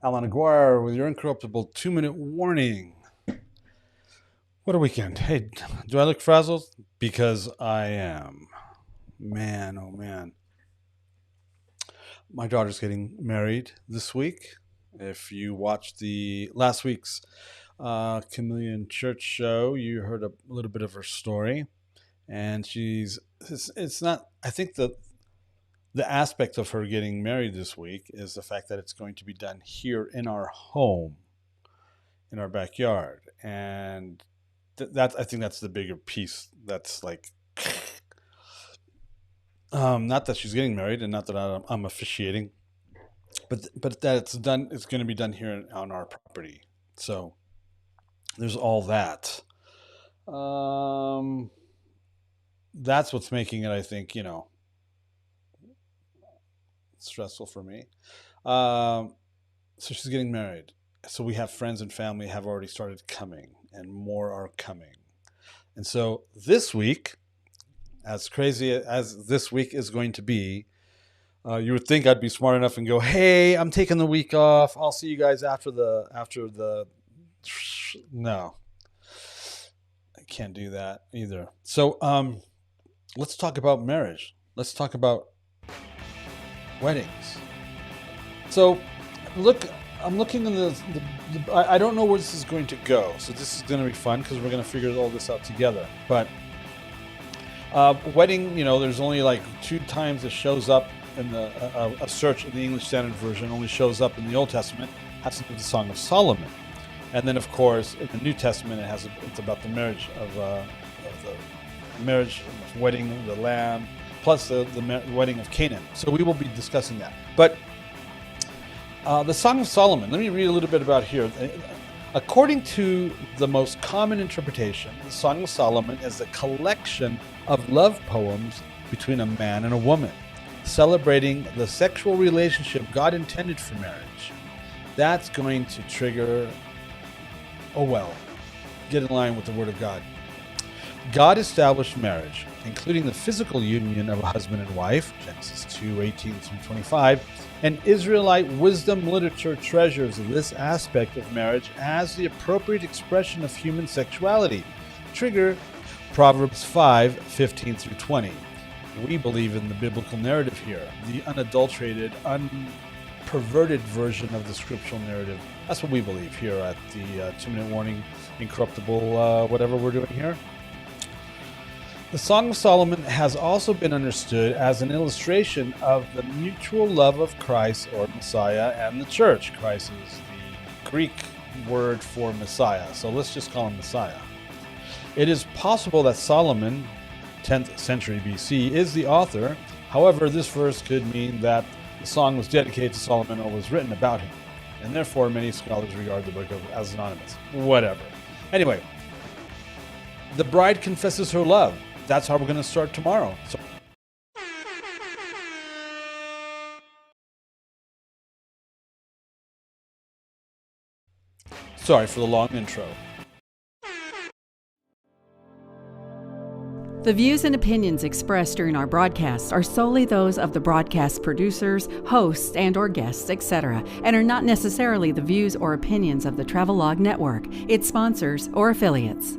Allan Aguirre with your Incorruptible 2-minute warning. What a weekend. Hey, do I look frazzled? Because I am. Man, oh man. My daughter's getting married this week. If you watched the last week's Chameleon Church show, you heard a little bit of her story. And it's not, I think the aspect of her getting married this week is the fact that it's going to be done here in our home, in our backyard. And that I think that's the bigger piece. That's like, not that she's getting married and not that I'm officiating, but that it's done. It's going to be done here on our property. So there's all that. That's what's making it, I think, stressful for me. So she's getting married. So we have friends and family have already started coming, and more are coming. And so this week, as crazy as this week is going to be, you would think I'd be smart enough and go, "Hey, I'm taking the week off. I'll see you guys after the." No, I can't do that either. So let's talk about marriage. Let's talk about weddings. So I'm looking in I don't know where this is going to go. So this is going to be fun because we're going to figure all this out together. But wedding, there's only like 2 times it shows up in a search in the English Standard Version, only shows up in the Old Testament. Has to do with the Song of Solomon. And then, of course, in the New Testament, it's about the marriage of the wedding of the Lamb, plus the wedding of Canaan. So we will be discussing that. But the Song of Solomon, let me read a little bit about here. According to the most common interpretation, the Song of Solomon is a collection of love poems between a man and a woman, celebrating the sexual relationship God intended for marriage. That's going to trigger, get in line with the Word of God. God established marriage, including the physical union of a husband and wife, Genesis 2:18-25, and Israelite wisdom literature treasures this aspect of marriage as the appropriate expression of human sexuality. Trigger Proverbs 5:15-20. We believe in the biblical narrative here, the unadulterated, unperverted version of the scriptural narrative. That's what we believe here at the 2-minute warning, Incorruptible, whatever we're doing here. The Song of Solomon has also been understood as an illustration of the mutual love of Christ or Messiah and the church. Christ is the Greek word for Messiah, so let's just call him Messiah. It is possible that Solomon, 10th century BC, is the author. However, this verse could mean that the song was dedicated to Solomon or was written about him, and therefore many scholars regard the book as anonymous. Whatever. Anyway, the bride confesses her love. That's how we're going to start tomorrow. Sorry for the long intro. The views and opinions expressed during our broadcasts are solely those of the broadcast producers, hosts, and/or guests, etc., and are not necessarily the views or opinions of the Travelog Network, its sponsors, or affiliates.